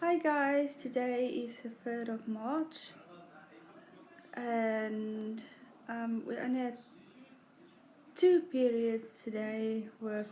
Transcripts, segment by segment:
Hi guys, today is the 3rd of March and we only had two periods today with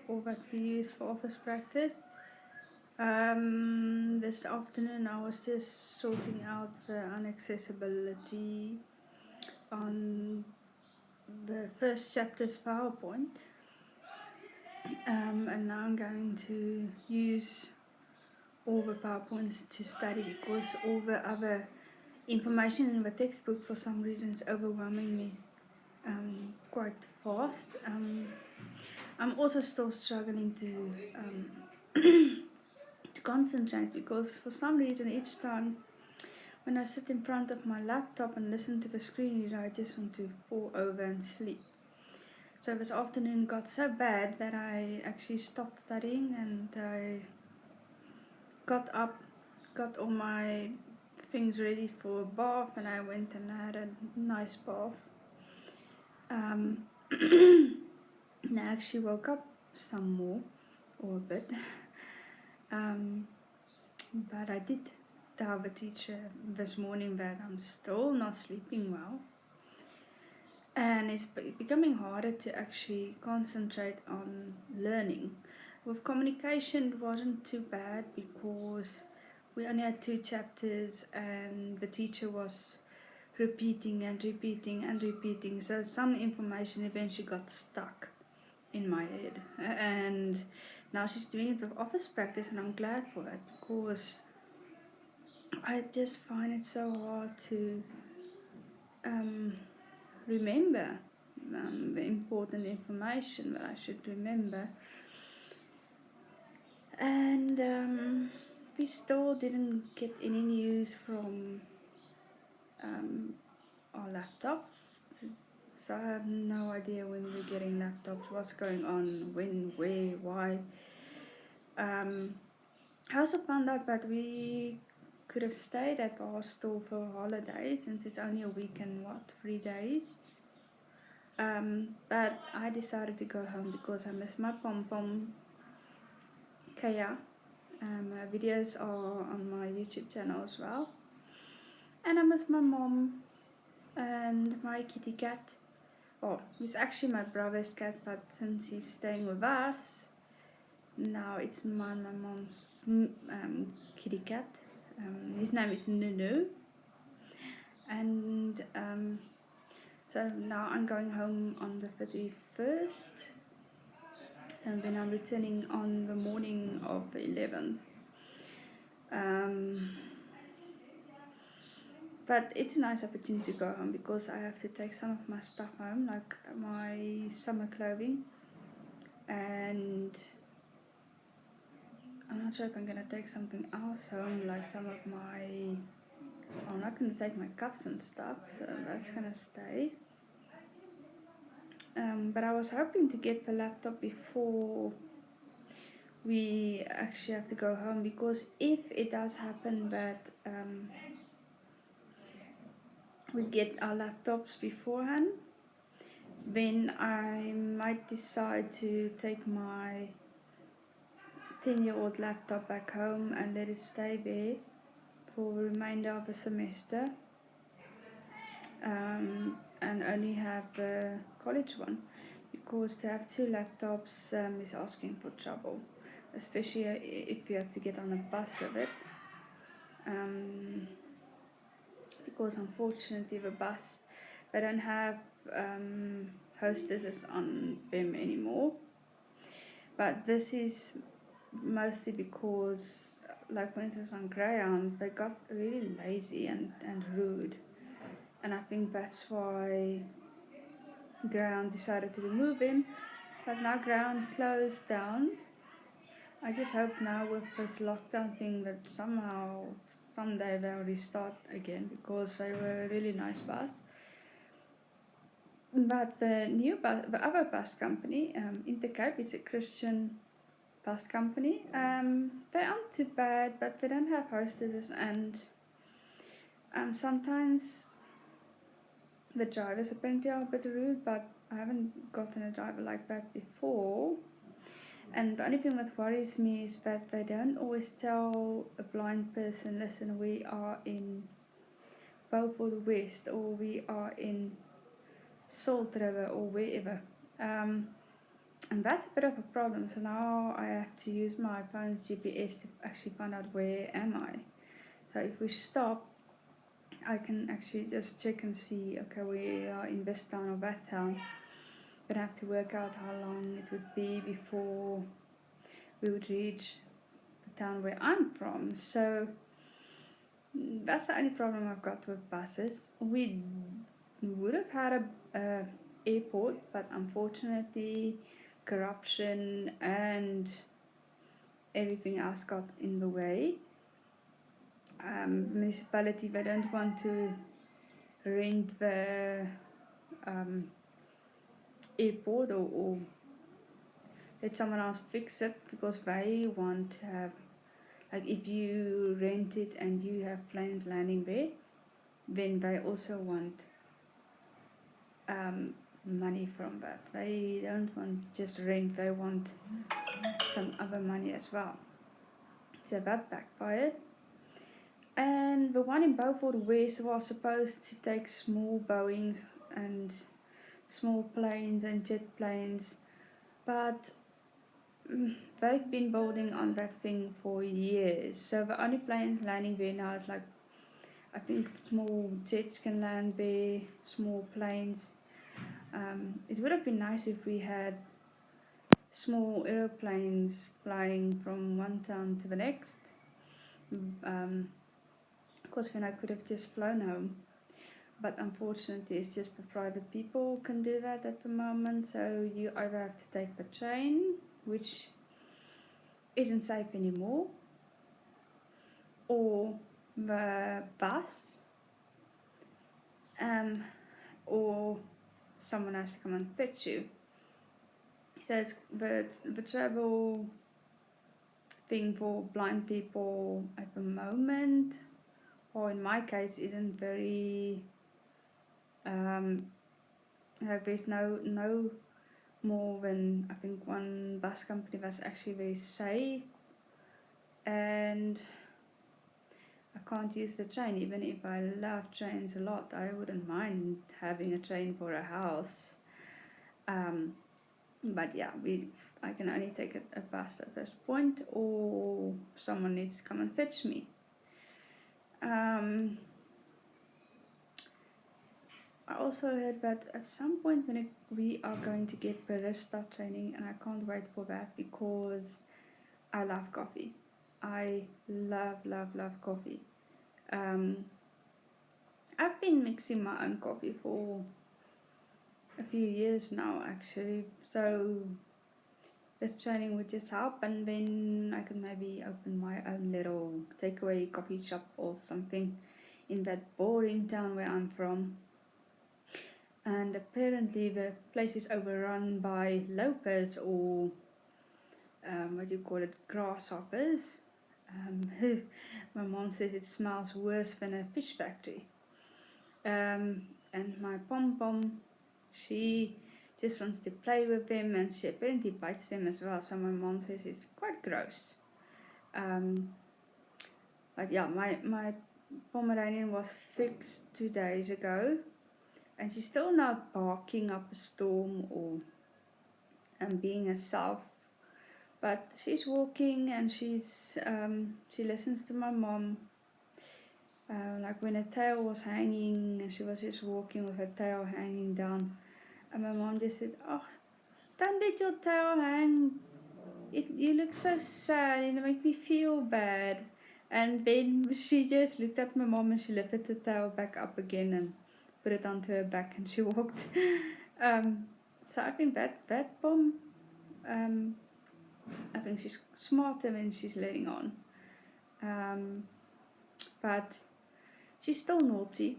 all that we use for office practice. This afternoon I was just sorting out the inaccessibility on the first chapter's PowerPoint, and now I'm going to use all the PowerPoints to study because all the other information in the textbook for some reason is overwhelming me quite fast. I'm also still struggling to concentrate because for some reason each time when I sit in front of my laptop and listen to the screen reader, I just want to fall over and sleep. So this afternoon got so bad that I actually stopped studying and I got up, got all my things ready for a bath, and I went and had a nice bath. And I actually woke up some more, or a bit, but I did tell the teacher this morning that I'm still not sleeping well, and it's becoming harder to actually concentrate on learning. With communication, it wasn't too bad because we only had two chapters and the teacher was repeating and repeating and repeating, so some information eventually got stuck in my head. And now she's doing it with office practice, and I'm glad for that because I just find it so hard to remember the important information that I should remember. And we still didn't get any news from our laptops. So I have no idea when we're getting laptops, what's going on, when, where, why. I also found out that we could have stayed at the hostel for a holiday since it's only a week and 3 days. But I decided to go home because I miss my pom pom Kaya. Videos are on my YouTube channel as well. And I miss my mom and my kitty cat. Oh, he's actually my brother's cat, but since he's staying with us, now it's my mom's kitty cat. His name is Nunu. And so now I'm going home on the 31st, and then I'm returning on the morning of the 11th. But it's a nice opportunity to go home because I have to take some of my stuff home, like my summer clothing, and I'm not sure if I'm gonna take something else home, like some of my. I'm not gonna take my cups and stuff, so that's gonna stay. But I was hoping to get the laptop before we actually have to go home, because if it does happen that we get our laptops beforehand, then I might decide to take my 10-year-old laptop back home and let it stay there for the remainder of the semester, and only have the college one, because to have two laptops is asking for trouble, especially if you have to get on a bus with it, because unfortunately the bus, they don't have hostesses on them anymore. But this is mostly because, like for instance on Greyhound, they got really lazy and rude, and I think that's why Greyhound decided to remove him. But now Greyhound closed down. I just hope now with this lockdown thing that somehow someday they'll restart again, because they were a really nice bus. But the new bus, the other bus company, Intercape, it's a Christian bus company. They aren't too bad, but they don't have hostesses, and sometimes the drivers apparently are a bit rude, but I haven't gotten a driver like that before. And the only thing that worries me is that they don't always tell a blind person, listen, we are in Beaufort West, or we are in Salt River, or wherever. And that's a bit of a problem. So now I have to use my phone's GPS to actually find out where am I. So if we stop, I can actually just check and see, okay, we are in this town or that town. But I have to work out how long it would be before we would reach the town where I'm from. So that's the only problem I've got with buses. We would have had a airport, but unfortunately corruption and everything else got in the way. Municipality, they don't want to rent the airport or let someone else fix it, because they want to have, like, if you rent it and you have planes landing there, then they also want money from that. They don't want just rent, they want some other money as well. So that backfired. And the one in Beaufort West was supposed to take small Boeings and small planes and jet planes, but they've been building on that thing for years. So the only plane landing there now is like, I think small jets can land there, small planes. It would have been nice if we had small aeroplanes flying from one town to the next. Of course, then I could have just flown home. But unfortunately, it's just the private people can do that at the moment. So you either have to take the train, which isn't safe anymore, or the bus, or someone has to come and fetch you. So it's the travel thing for blind people at the moment, or in my case, isn't very. Like there's no more than I think one bus company that's actually very safe, and I can't use the train. Even if I love trains a lot, I wouldn't mind having a train for a house. But yeah, I can only take a bus at this point, or someone needs to come and fetch me. I also heard that at some point we are going to get barista training, and I can't wait for that because I love coffee. I love coffee. I've been mixing my own coffee for a few years now, actually. So this training would just help, and then I could maybe open my own little takeaway coffee shop or something in that boring town where I'm from. And apparently the place is overrun by locusts, or what do you call it, grasshoppers. My mom says it smells worse than a fish factory. And my pom pom, she just wants to play with them, and she apparently bites them as well. So my mom says it's quite gross. But yeah, my Pomeranian was fixed 2 days ago, and she's still not barking up a storm or being herself. But she's walking, and she listens to my mom. Like when her tail was hanging, and she was just walking with her tail hanging down, and my mom just said, "Oh, don't let your tail hang. You look so sad, and it makes me feel bad." And then she just looked at my mom, and she lifted the tail back up again and put it onto her back, and she walked. So I think that Pom, I think she's smarter than she's letting on. But she's still naughty.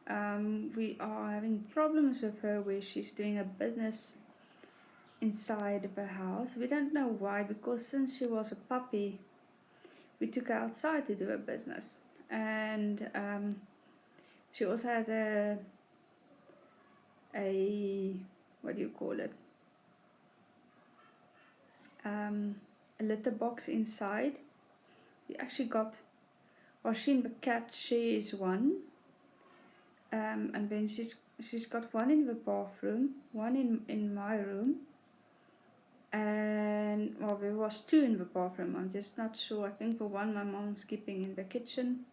We are having problems with her where she's doing a business inside the house. We don't know why, because since she was a puppy, we took her outside to do a business. And she also had a what do you call it? a litter box inside. We actually got, well, she and the cat shares one, and then she's got one in the bathroom, one in my room, and well, there was two in the bathroom. I'm just not sure. I think the one my mom's keeping in the kitchen,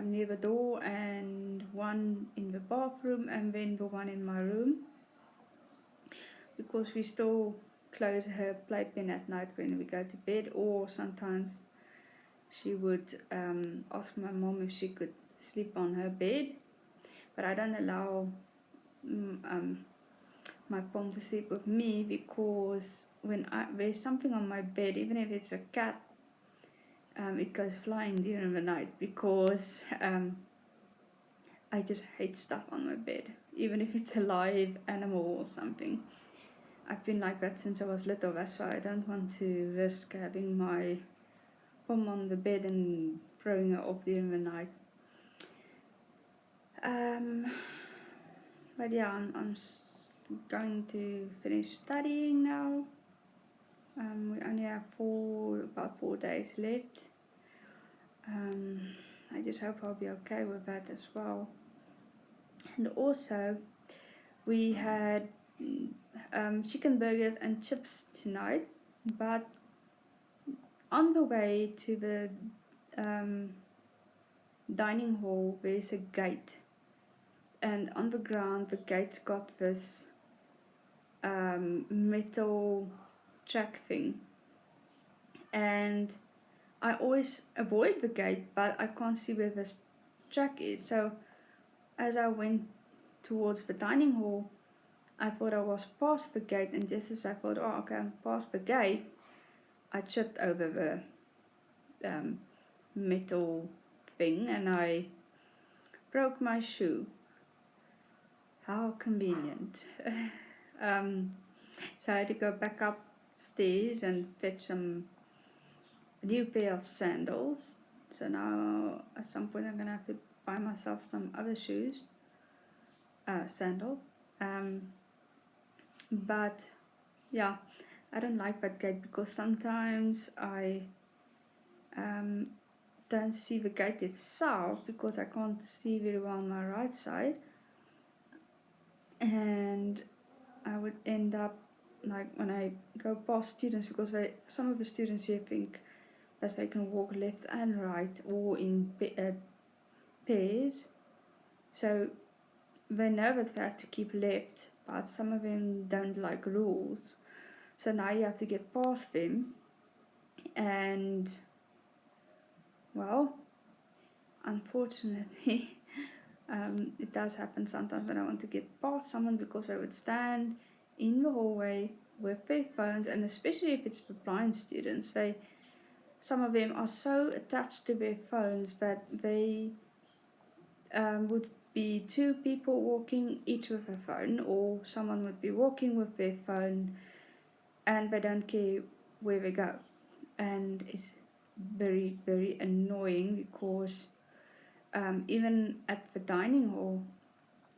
near the door, and one in the bathroom, and then the one in my room, because we still close her playpen at night when we go to bed, or sometimes she would ask my mom if she could sleep on her bed, but I don't allow my pom to sleep with me, because when there's something on my bed, even if it's a cat, it goes flying during the night, because I just hate stuff on my bed, even if it's a live animal or something. I've been like that since I was little, that's why I don't want to risk having my pom on the bed and throwing her off during the night. But yeah, I'm going to finish studying now. We only have about 4 days left. I just hope I'll be okay with that as well. And also, we had chicken burgers and chips tonight, but on the way to the dining hall there's a gate, and on the ground the gate's got this metal track thing, and I always avoid the gate, but I can't see where this track is. So as I went towards the dining hall, I thought I was past the gate, and just as I thought, oh okay, I'm past the gate, I tripped over the metal thing and I broke my shoe. How convenient. So I had to go back upstairs and fetch some new pair of sandals. So now at some point I'm gonna have to buy myself some other shoes, sandals. But yeah, I don't like that gate, because sometimes I don't see the gate itself, because I can't see very well on my right side, and I would end up, like when I go past students, because some of the students here think that they can walk left and right or in pairs, so they know that they have to keep left, but some of them don't like rules, so now you have to get past them. And well, unfortunately, it does happen sometimes when I want to get past someone, because they would stand in the hallway with their phones, and especially if it's the blind students, some of them are so attached to their phones that they would be two people walking, each with a phone, or someone would be walking with their phone, and they don't care where they go, and it's very, very annoying, because even at the dining hall,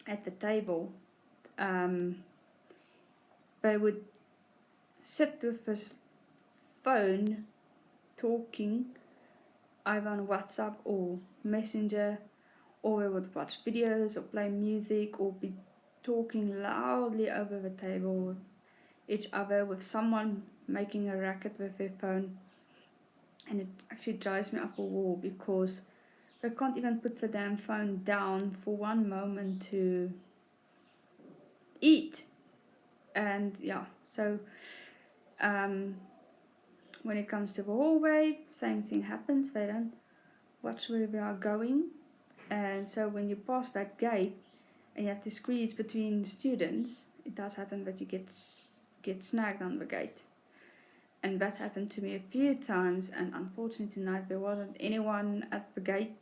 at the table, they would sit with his phone talking either on WhatsApp or Messenger, or they would watch videos or play music or be talking loudly over the table with each other, with someone making a racket with their phone. And it actually drives me up a wall, because they can't even put the damn phone down for one moment to eat. And yeah, so when it comes to the hallway, same thing happens. They don't watch where we are going, and so when you pass that gate and you have to squeeze between students, it does happen that you get snagged on the gate. And that happened to me a few times, and unfortunately tonight there wasn't anyone at the gate.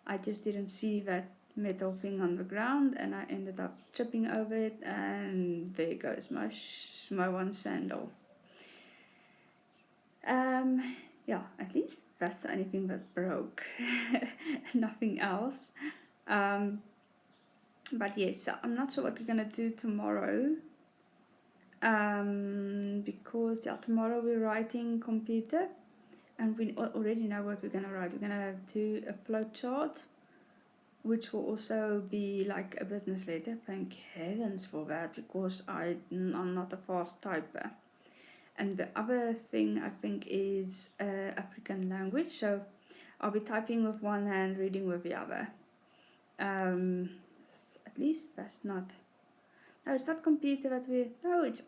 I just didn't see that metal thing on the ground, and I ended up tripping over it, and there goes my one sandal. Yeah, at least that's the only thing that broke. Nothing else. But yes, so I'm not sure what we're gonna do tomorrow. Because tomorrow we're writing computer, and we already know what we're gonna write. We're gonna do a flowchart, which will also be like a business letter. Thank heavens for that, because I'm not a fast typer. And the other thing I think is African language. So I'll be typing with one hand, reading with the other. At least that's not. No, it's not computer that we. No, it's.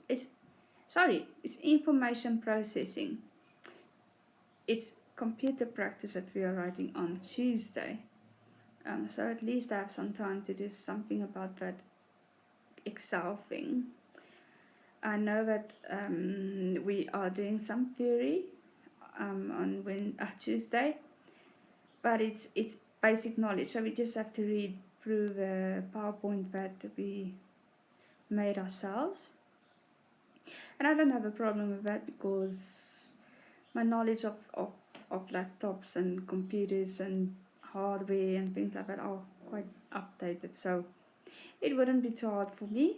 Sorry, it's information processing. It's computer practice that we are writing on Tuesday. So at least I have some time to do something about that Excel thing. I know that we are doing some theory on Tuesday, but it's basic knowledge. So we just have to read through the PowerPoint that we made ourselves, and I don't have a problem with that because my knowledge of laptops and computers and hardware and things like that are quite updated, so it wouldn't be too hard for me.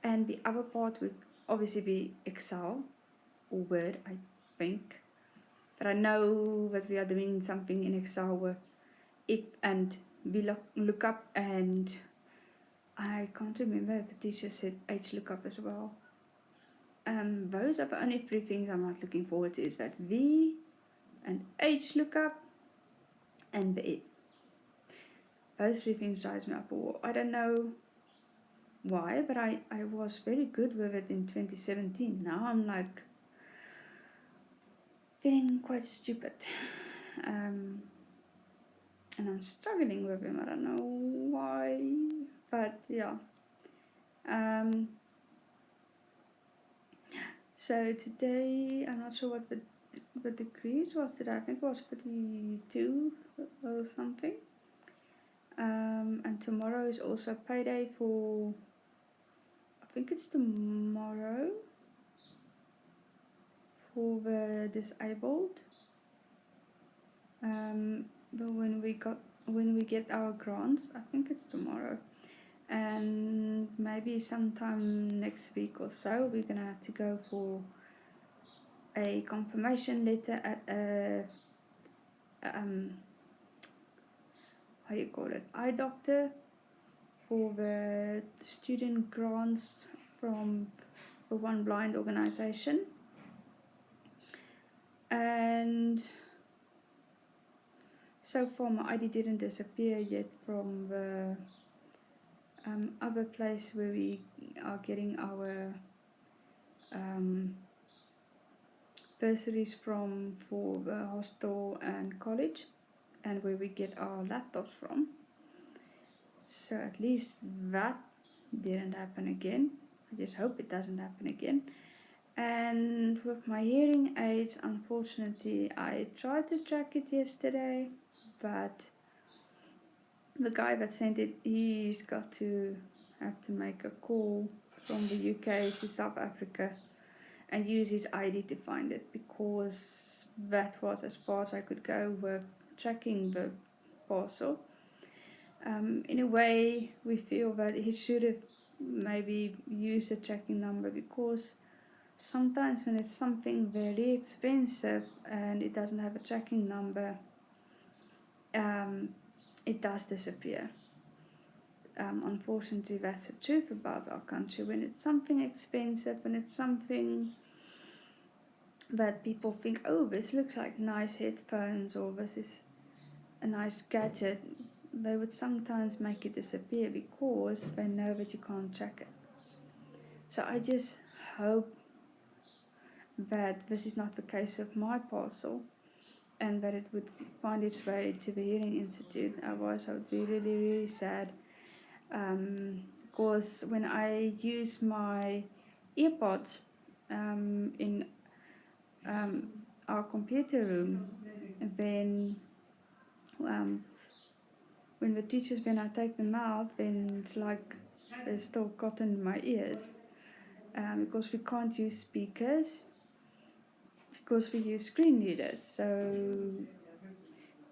And the other part would obviously be Excel or Word, I think. But I know that we are doing something in Excel with if and VLOOKUP, and I can't remember if the teacher said HLOOKUP as well. Those are the only three things I'm not looking forward to, is that V and HLOOKUP and the if. Those three things drives me up. I don't know why, but I was very good with it in 2017. Now I'm like feeling quite stupid. And I'm struggling with him. I don't know why, but yeah. So today, I'm not sure what the degrees was today. I think it was 42 or something. And tomorrow is also payday for, I think it's tomorrow, for the disabled. But when we get our grants, I think it's tomorrow, and maybe sometime next week or so, we're gonna have to go for a confirmation letter at a how you call it, eye doctor, for the student grants from the One Blind organization. And so far my ID didn't disappear yet from the other place where we are getting our bursaries from, for the hostel and college, and where we get our laptops from. So at least that didn't happen again. I just hope it doesn't happen again. And with my hearing aids, unfortunately, I tried to track it yesterday, but the guy that sent it, he's got to have to make a call from the UK to South Africa and use his ID to find it, because that was as far as I could go with tracking the parcel. In a way, we feel that he should have maybe used a tracking number, because sometimes when it's something very expensive and it doesn't have a tracking number, it does disappear. Unfortunately, that's the truth about our country. When it's something expensive, when it's something that people think, oh, this looks like nice headphones, or this is a nice gadget, they would sometimes make it disappear because they know that you can't track it. So I just hope that this is not the case of my parcel, and that it would find its way to the Hearing Institute. Otherwise I would be really, really sad. Because when I use my earpods in our computer room, then when the teachers, when I take them out, then it's like there's still cotton in my ears, because we can't use speakers, because we use screen readers. So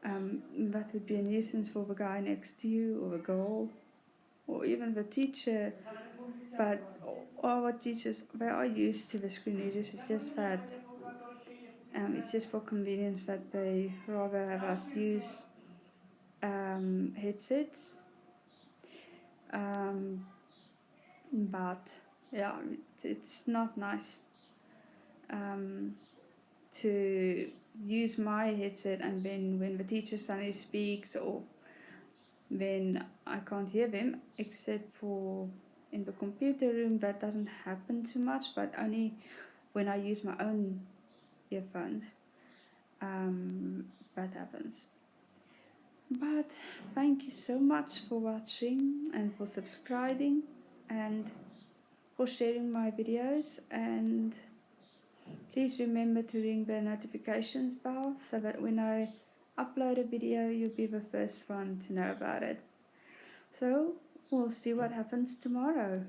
that would be a nuisance for the guy next to you, or the girl, or even the teacher But our teachers, they are used to the screen readers. It's just that it's just for convenience that they rather have us use headsets. But yeah, it's not nice to use my headset and then when the teacher suddenly speaks or when I can't hear them, except for in the computer room. That doesn't happen too much, but only when I use my own earphones that happens. But thank you so much for watching and for subscribing and for sharing my videos, and please remember to ring the notifications bell so that when I upload a video you'll be the first one to know about it. So we'll see what happens tomorrow.